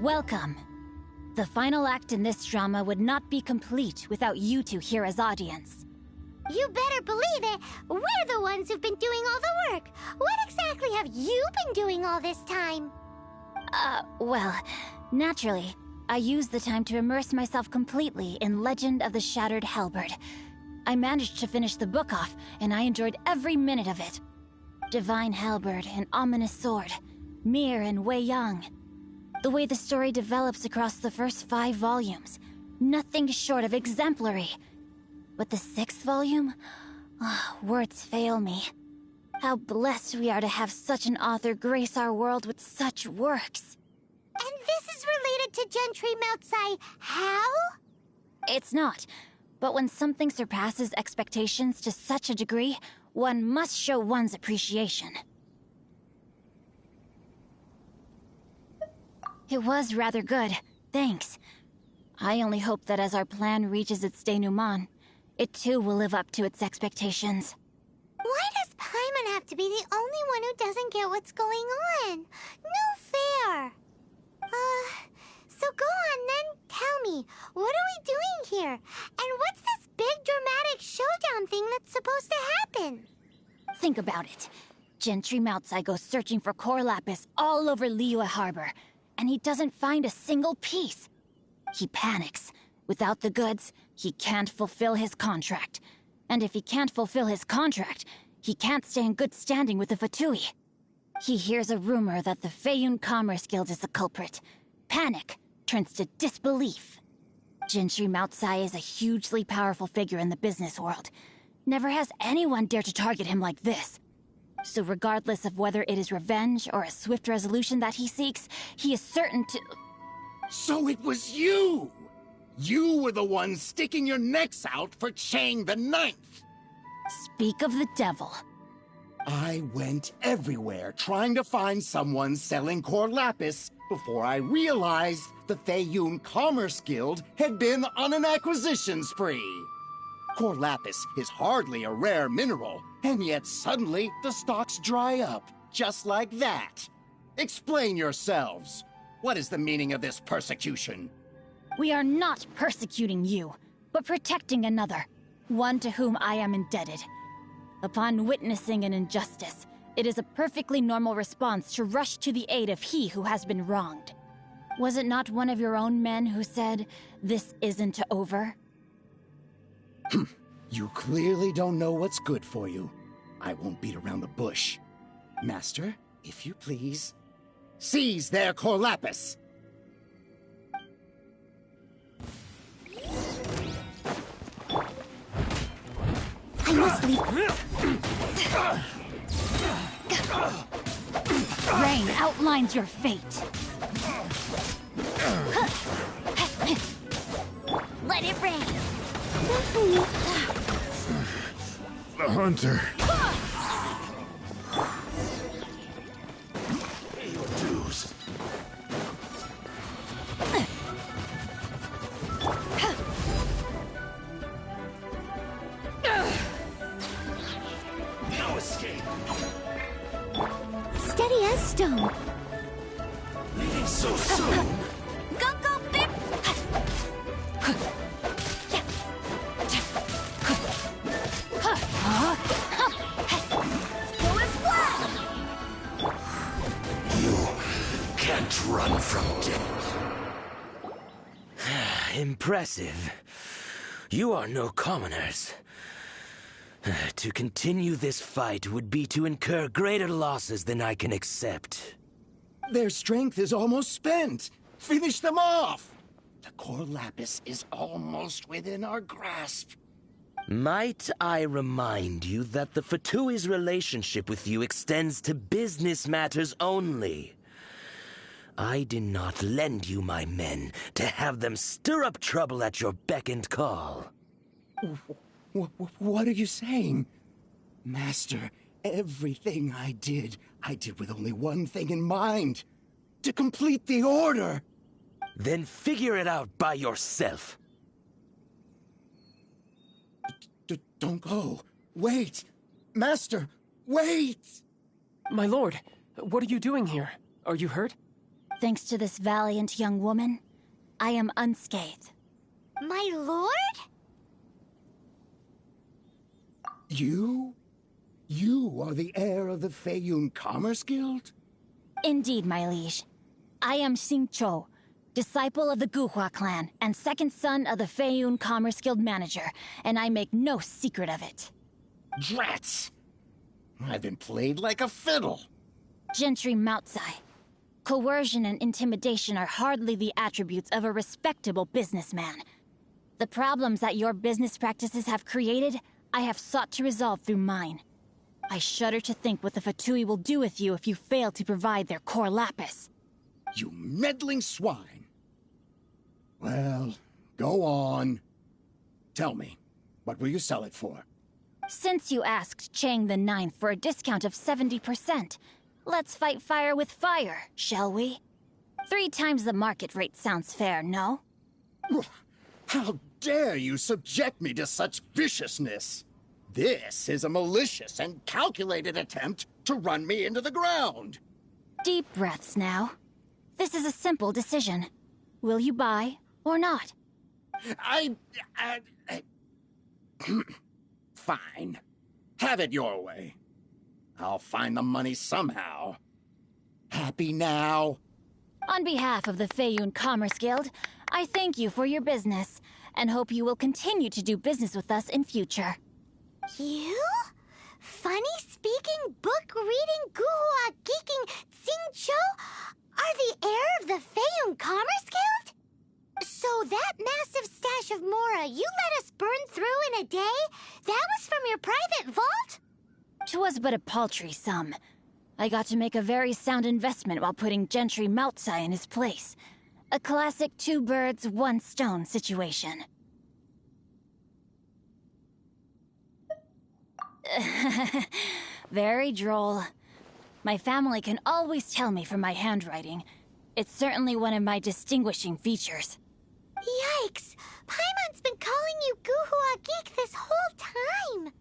Welcome. The final act in this drama would not be complete without you two here as audience. You better believe it. We're the ones who've been doing all the work. What exactly have you been doing all this time? Well, naturally, I used the time to immerse myself completely in Legend of the Shattered Halberd. I managed to finish the book off, and I enjoyed every minute of it. Divine Halberd, an ominous sword, Mir and Wei Yang. The way the story develops across the first 5 volumes, nothing short of exemplary. But the 6th volume? Words fail me. How blessed we are to have such an author grace our world with such works. And this is related to Gentry Moutsai. How? It's not. But when something surpasses expectations to such a degree, one must show one's appreciation. It was rather good, thanks. I only hope that as our plan reaches its denouement, it too will live up to its expectations. Why does Paimon have to be the only one who doesn't get what's going on? No fair. So go on then, tell me, what are we doing here? And what's this big dramatic showdown thing that's supposed to happen? Think about it. Gentry Moutsai goes searching for core lapis all over Liyue Harbor, and he doesn't find a single piece. He panics. Without the goods, he can't fulfill his contract. And if he can't fulfill his contract, he can't stay in good standing with the Fatui. He hears a rumor that the Feiyun Commerce Guild is the culprit. Panic turns to disbelief. Gentry Moutsai is a hugely powerful figure in the business world. Never has anyone dared to target him like this. So regardless of whether it is revenge or a swift resolution that he seeks, he is certain to... So it was you! You were the one sticking your necks out for Chang the Ninth! Speak of the devil. I went everywhere trying to find someone selling core lapis before I realized the Feiyun Commerce Guild had been on an acquisition spree. Core lapis is hardly a rare mineral, and yet suddenly the stocks dry up, just like that. Explain yourselves. What is the meaning of this persecution? We are not persecuting you, but protecting another, one to whom I am indebted. Upon witnessing an injustice, it is a perfectly normal response to rush to the aid of he who has been wronged. Was it not one of your own men who said, "This isn't over"? You clearly don't know what's good for you. I won't beat around the bush. Master, if you please, seize their core lapis! I must leave. Rain outlines your fate. Let it rain. The hunter. Pay your dues. No escape. Steady as stone. Leaving so soon. Go, go, Bip! Go and fly! You can't run from death. Impressive. You are no commoners. To continue this fight would be to incur greater losses than I can accept. Their strength is almost spent. Finish them off. The core lapis is almost within our grasp. Might I remind you that the Fatui's relationship with you extends to business matters only? I did not lend you my men to have them stir up trouble at your beck and call. What are you saying? Master, everything I did with only one thing in mind. To complete the order. Then figure it out by yourself. Don't go. Wait. Master, wait! My lord, what are you doing here? Are you hurt? Thanks to this valiant young woman, I am unscathed. My lord? You? You are the heir of the Feiyun Commerce Guild? Indeed, my liege. I am Xingqiu, disciple of the Guhua clan and second son of the Feiyun Commerce Guild manager, and I make no secret of it. Drats! I've been played like a fiddle. Gentry Moutsai. Coercion and intimidation are hardly the attributes of a respectable businessman. The problems that your business practices have created, I have sought to resolve through mine. I shudder to think what the Fatui will do with you if you fail to provide their core lapis. You meddling swine. Well, go on. Tell me, what will you sell it for? Since you asked Chang the Ninth for a discount of 70%, let's fight fire with fire, shall we? 3 times the market rate sounds fair, no? How dare you subject me to such viciousness? This is a malicious and calculated attempt to run me into the ground. Deep breaths now. This is a simple decision. Will you buy or not? Fine. Have it your way. I'll find the money somehow. Happy now? On behalf of the Feiyun Commerce Guild, I thank you for your business, and hope you will continue to do business with us in future. You? Funny-speaking, book-reading, guhua geeking Xingqiu are the heir of the Feiyun Commerce Guild? So that massive stash of Mora you let us burn through in a day? That was from your private vault? 'Twas but a paltry sum. I got to make a very sound investment while putting Gentry Moutsai in his place. A classic 2 birds, 1 stone situation. Very droll. My family can always tell me from my handwriting. It's certainly one of my distinguishing features. Yikes! Paimon's been calling you Guhua Geek this whole time!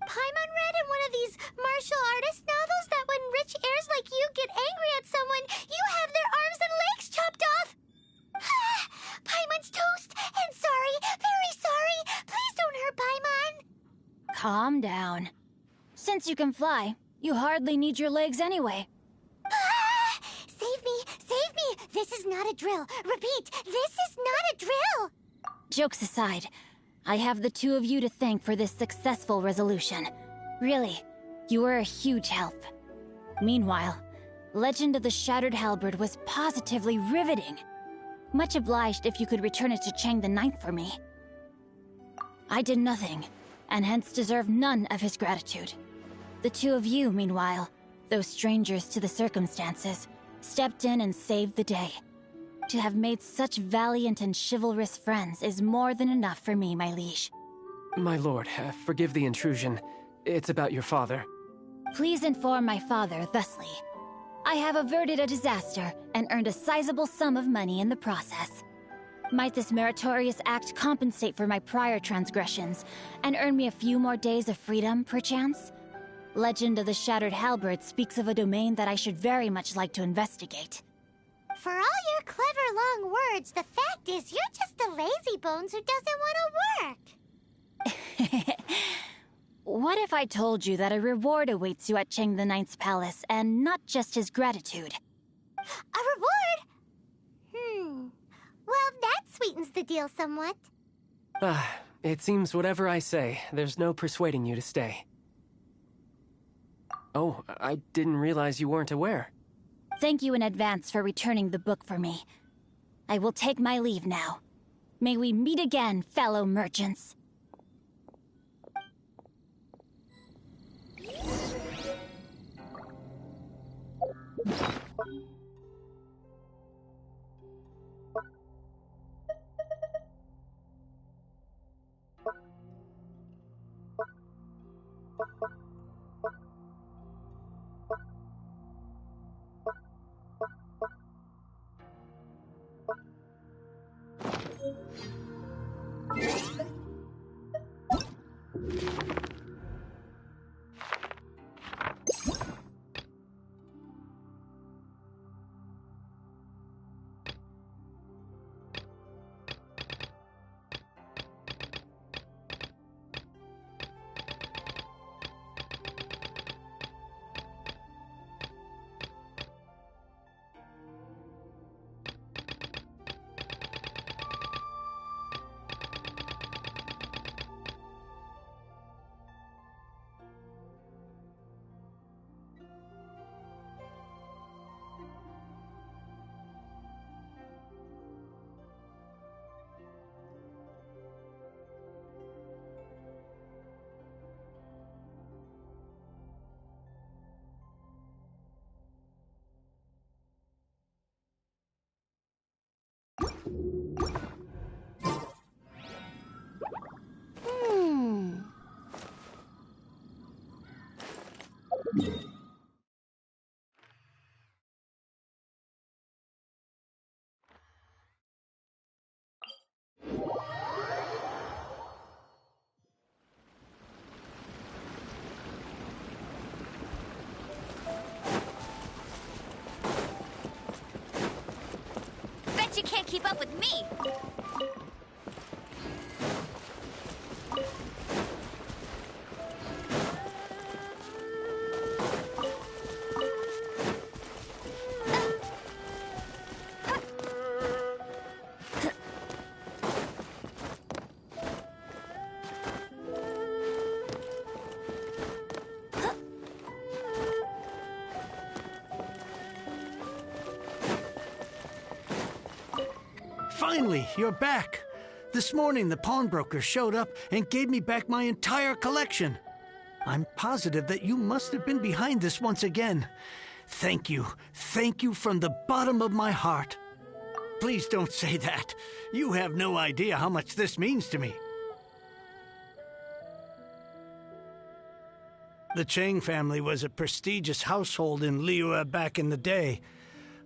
Paimon read in one of these martial artist novels that when rich heirs like you get angry at someone, you have their arms and legs chopped off! Paimon's toast! And sorry, very sorry! Please don't hurt Paimon! Calm down. Since you can fly, you hardly need your legs anyway. Save me! Save me! This is not a drill! Repeat, this is not a drill! Jokes aside, I have the 2 of you to thank for this successful resolution. Really, you were a huge help. Meanwhile, Legend of the Shattered Halberd was positively riveting. Much obliged if you could return it to Chang the Ninth for me. I did nothing, and hence deserve none of his gratitude. The 2 of you, meanwhile, though strangers to the circumstances, stepped in and saved the day. To have made such valiant and chivalrous friends is more than enough for me, my liege. My lord, forgive the intrusion. It's about your father. Please inform my father thusly. I have averted a disaster and earned a sizable sum of money in the process. Might this meritorious act compensate for my prior transgressions and earn me a few more days of freedom, perchance? Legend of the Shattered Halberd speaks of a domain that I should very much like to investigate. For all your clever long words, the fact is you're just a lazy bones who doesn't want to work. What if I told you that a reward awaits you at Chang the Ninth's palace, and not just his gratitude? A reward? Well, that sweetens the deal somewhat. It seems whatever I say, there's no persuading you to stay. Oh, I didn't realize you weren't aware. Thank you in advance for returning the book for me. I will take my leave now. May we meet again, fellow merchants. She can't keep up with me! Finally, you're back. This morning, the pawnbroker showed up and gave me back my entire collection. I'm positive that you must have been behind this once again. Thank you. Thank you from the bottom of my heart. Please don't say that. You have no idea how much this means to me. The Chang family was a prestigious household in Liyue back in the day.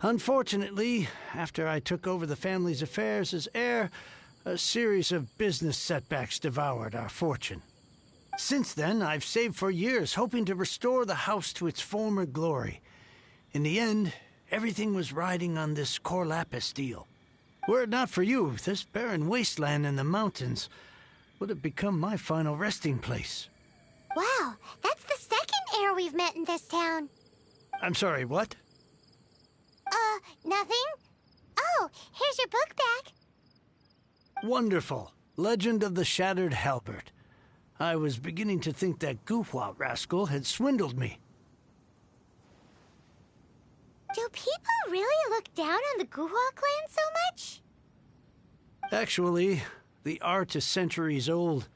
Unfortunately, after I took over the family's affairs as heir, a series of business setbacks devoured our fortune. Since then, I've saved for years, hoping to restore the house to its former glory. In the end, everything was riding on this Core Lapis deal. Were it not for you, this barren wasteland in the mountains would have become my final resting place. Wow, that's the second heir we've met in this town. I'm sorry, what? Nothing? Oh, here's your book back. Wonderful. Legend of the Shattered Halberd. I was beginning to think that Guhua rascal had swindled me. Do people really look down on the Guhua clan so much? Actually, the art is centuries old,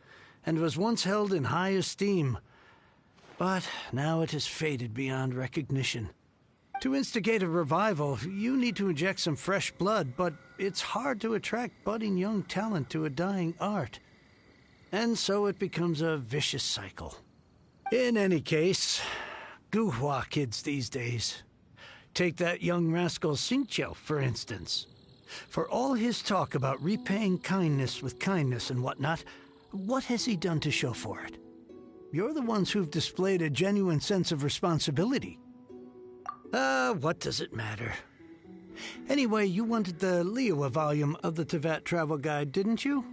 and was once held in high esteem. But now it has faded beyond recognition. To instigate a revival, you need to inject some fresh blood, but it's hard to attract budding young talent to a dying art. And so it becomes a vicious cycle. In any case, Guhua kids these days. Take that young rascal Xingqiu, for instance. For all his talk about repaying kindness with kindness and whatnot, what has he done to show for it? You're the ones who've displayed a genuine sense of responsibility. What does it matter? Anyway, you wanted the Liyue volume of the Teyvat travel guide, didn't you?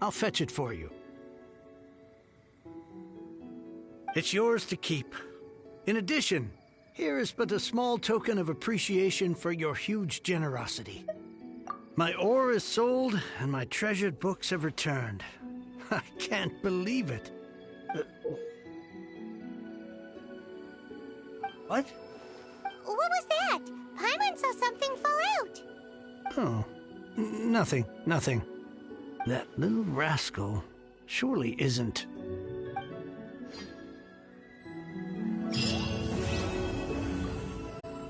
I'll fetch it for you. It's yours to keep. In addition, here is but a small token of appreciation for your huge generosity. My ore is sold, and my treasured books have returned. I can't believe it. What? What was that? Paimon saw something fall out. Oh, nothing. That little rascal surely isn't...